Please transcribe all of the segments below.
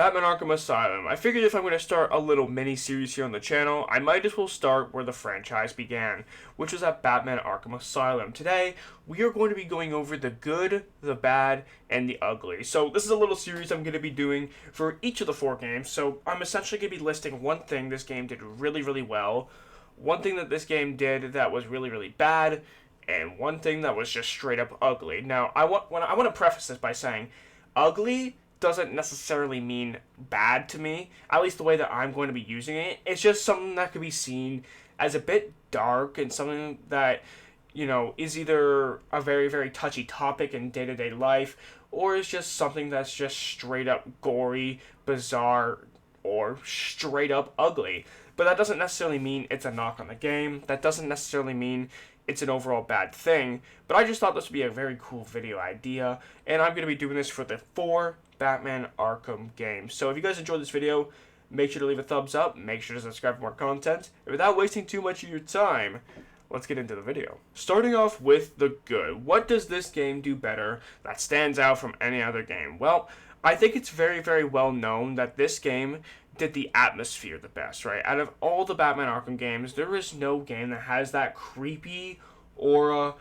Batman Arkham Asylum. I figured if I'm going to start a little mini-series here on the channel, I might as well start where the franchise began, which was at Batman Arkham Asylum. Today, we are going to be going over the good, the bad, and the ugly. So this is a little series I'm going to be doing for each of the 4 games, so I'm essentially going to be listing one thing this game did really, really well, one thing that this game did that was really, really bad, and one thing that was just straight up ugly. Now, I want to preface this by saying, ugly doesn't necessarily mean bad to me, at least the way that I'm going to be using it. It's just something that could be seen as a bit dark and something that, you know, is either a very, very touchy topic in day-to-day life, or is just something that's just straight up gory, bizarre, or straight up ugly. But that doesn't necessarily mean it's a knock on the game. That doesn't necessarily mean it's an overall bad thing, but I just thought this would be a very cool video idea, and I'm going to be doing this for the 4 Batman Arkham games. So if you guys enjoyed this video, make sure to leave a thumbs up, make sure to subscribe for more content, and without wasting too much of your time, let's get into the video. Starting off with the good. What does this game do better that stands out from any other game? Well, I think it's very, very well known that this game did the atmosphere the best, right? Out of all the Batman Arkham games, there is no game that has that creepy aura,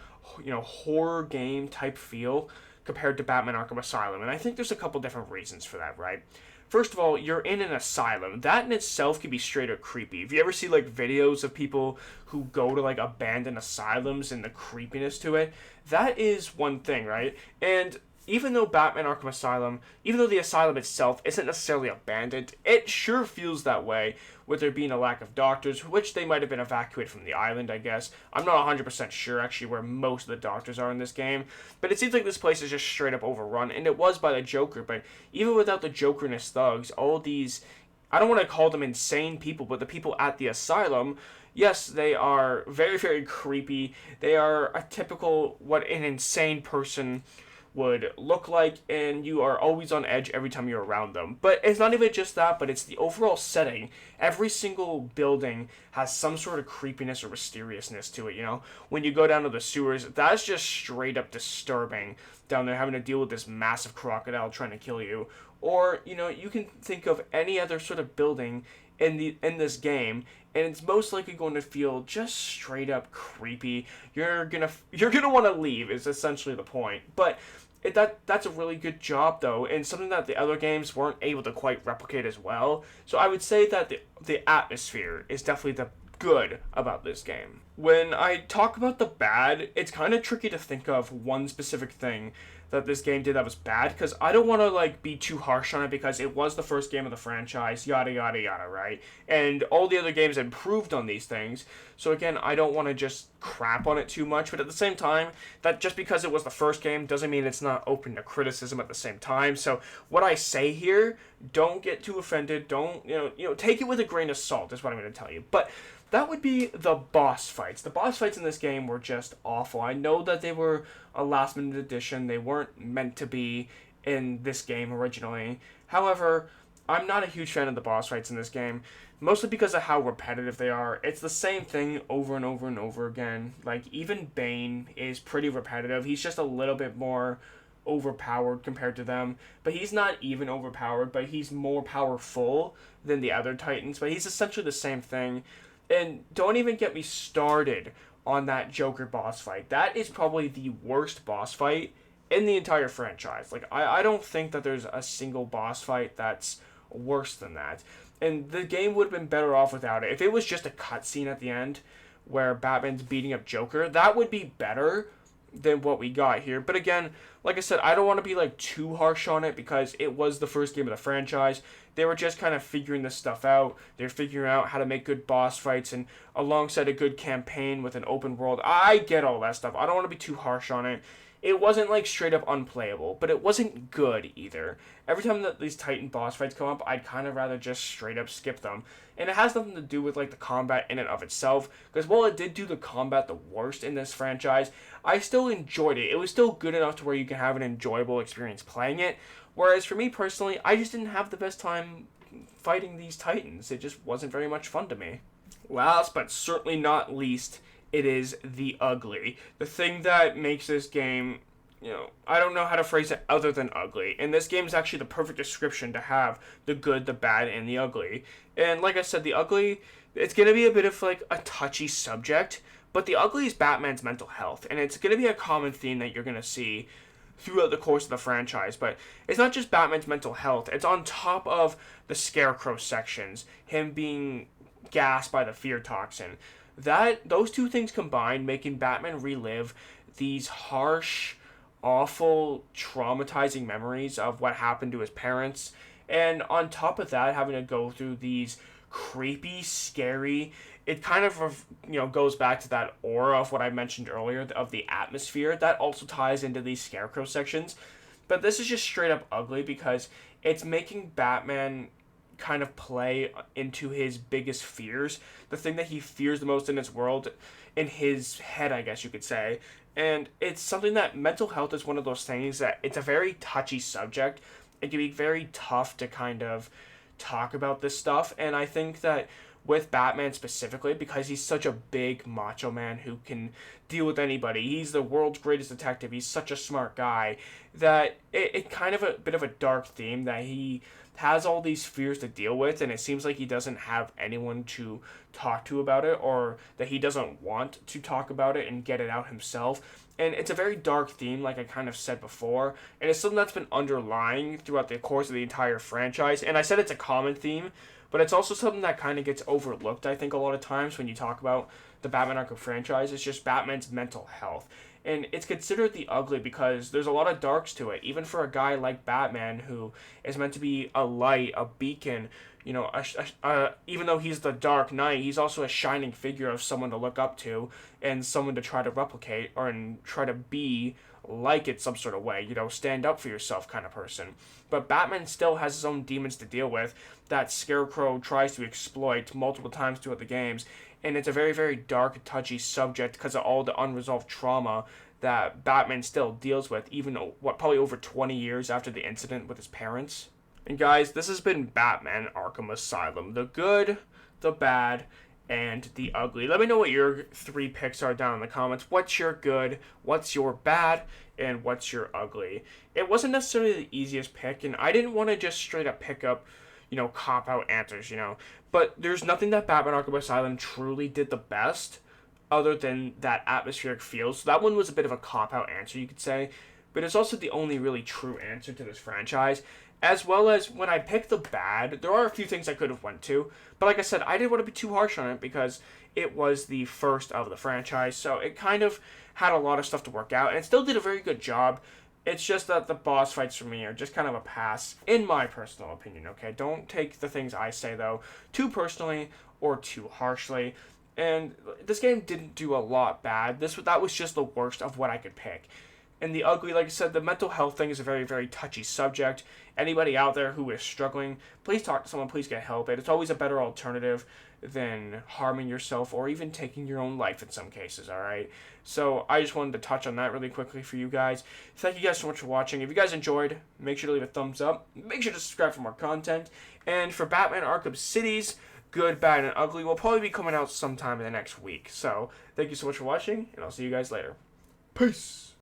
you know, horror game type feel compared to Batman Arkham Asylum. And I think there's a couple different reasons for that, right? First of all, you're in an asylum. That in itself can be straight up creepy. If you ever see like videos of people who go to like abandoned asylums and the creepiness to it, that is one thing, right? And even though Batman Arkham Asylum, even though the asylum itself isn't necessarily abandoned, it sure feels that way, with there being a lack of doctors, which they might have been evacuated from the island, I guess. I'm not 100% sure, actually, where most of the doctors are in this game, but it seems like this place is just straight up overrun, and it was by the Joker, but even without the Joker and his thugs, all these, I don't want to call them insane people, but the people at the asylum, yes, they are very, very creepy. They are a typical, what an insane person would look like, and you are always on edge every time you're around them. But it's not even just that, but it's the overall setting. Every single building has some sort of creepiness or mysteriousness to it, you know? When you go down to the sewers, that's just straight up disturbing down there, having to deal with this massive crocodile trying to kill you. Or, you know, you can think of any other sort of building in this game, and it's most likely going to feel just straight up creepy. You're gonna want to leave is essentially the point. But that's a really good job though, and something that the other games weren't able to quite replicate as well. So I would say that the atmosphere is definitely the good about this game. When I talk about the bad, it's kind of tricky to think of one specific thing that this game did that was bad, because I don't want to like be too harsh on it, because it was the first game of the franchise, yada yada yada, right? And all the other games improved on these things, so again, I don't want to just crap on it too much, but at the same time, that just because it was the first game doesn't mean it's not open to criticism at the same time. So what I say here, don't get too offended, don't, you know, take it with a grain of salt is what I'm going to tell you. But that would be the boss fights. The boss fights in this game were just awful. I know that they were a last-minute addition. They weren't meant to be in this game originally. However, I'm not a huge fan of the boss fights in this game, mostly because of how repetitive they are. It's the same thing over and over and over again. Like, even Bane is pretty repetitive. He's just a little bit more overpowered compared to them, but he's not even overpowered, but he's more powerful than the other Titans, but he's essentially the same thing. And don't even get me started on that Joker boss fight. That is probably the worst boss fight in the entire franchise. Like, I don't think that there's a single boss fight that's worse than that. And the game would have been better off without it. If it was just a cutscene at the end where Batman's beating up Joker, that would be better than what we got here. But again, like I said, I don't want to be like too harsh on it, because it was the first game of the franchise. They were just kind of figuring this stuff out. They're figuring out how to make good boss fights, and alongside a good campaign with an open world. I get all that stuff. I don't want to be too harsh on it. It wasn't like straight up unplayable, but it wasn't good either. Every time that these Titan boss fights come up, I'd kind of rather just straight up skip them. And it has nothing to do with like the combat in and of itself, because while it did do the combat the worst in this franchise, I still enjoyed it. It was still good enough to where you can have an enjoyable experience playing it. Whereas for me personally, I just didn't have the best time fighting these Titans. It just wasn't very much fun to me. Last but certainly not least, it is the ugly. The thing that makes this game I don't know how to phrase it other than ugly. And this game is actually the perfect description to have the good, the bad, and the ugly. And like I said, the ugly, it's going to be a bit of like a touchy subject, but the ugly is Batman's mental health. And it's going to be a common theme that you're going to see throughout the course of the franchise. But it's not just Batman's mental health, it's on top of the Scarecrow sections, him being gassed by the fear toxin. Those two things combined, making Batman relive these harsh, awful, traumatizing memories of what happened to his parents, and on top of that, having to go through these creepy, scary. It kind of goes back to that aura of what I mentioned earlier of the atmosphere that also ties into these Scarecrow sections. But this is just straight up ugly because it's making Batman kind of play into his biggest fears, the thing that he fears the most in his world, in his head, I guess you could say. And it's something that mental health is one of those things that it's a very touchy subject. It can be very tough to kind of talk about this stuff. And I think that with Batman specifically, because he's such a big macho man who can deal with anybody, he's the world's greatest detective, he's such a smart guy, that it kind of a bit of a dark theme that he has all these fears to deal with, and it seems like he doesn't have anyone to talk to about it, or that he doesn't want to talk about it and get it out himself. And it's a very dark theme, like I kind of said before, and it's something that's been underlying throughout the course of the entire franchise. And I said it's a common theme, but it's also something that kind of gets overlooked, I think, a lot of times when you talk about the Batman Arkham franchise. It's just Batman's mental health. And it's considered the ugly because there's a lot of darks to it, even for a guy like Batman who is meant to be a light, a beacon. Even though he's the Dark Knight, he's also a shining figure of someone to look up to and someone to try to replicate and try to be like it some sort of way, stand up for yourself kind of person. But Batman still has his own demons to deal with that Scarecrow tries to exploit multiple times throughout the games. And it's a very, very dark, touchy subject because of all the unresolved trauma that Batman still deals with, even, probably over 20 years after the incident with his parents. And guys, this has been Batman Arkham Asylum. The good, the bad, and the ugly. Let me know what your 3 picks are down in the comments. What's your good, what's your bad, and what's your ugly? It wasn't necessarily the easiest pick, and I didn't want to just straight up pick up, cop-out answers, But there's nothing that Batman Arkham Asylum truly did the best other than that atmospheric feel. So that one was a bit of a cop-out answer, you could say. But it's also the only really true answer to this franchise. As well as when I picked the bad, there are a few things I could have went to. But like I said, I didn't want to be too harsh on it because it was the first of the franchise. So it kind of had a lot of stuff to work out. And it still did a very good job. It's just that the boss fights for me are just kind of a pass, in my personal opinion, okay? Don't take the things I say, though, too personally or too harshly. And this game didn't do a lot bad. That was just the worst of what I could pick. And the ugly, like I said, the mental health thing is a very, very touchy subject. Anybody out there who is struggling, please talk to someone, please get help. It's always a better alternative than harming yourself or even taking your own life in some cases, alright? So I just wanted to touch on that really quickly for you guys. Thank you guys so much for watching. If you guys enjoyed, make sure to leave a thumbs up. Make sure to subscribe for more content. And for Batman Arkham Cities, good, bad, and ugly will probably be coming out sometime in the next week. So thank you so much for watching, and I'll see you guys later. Peace!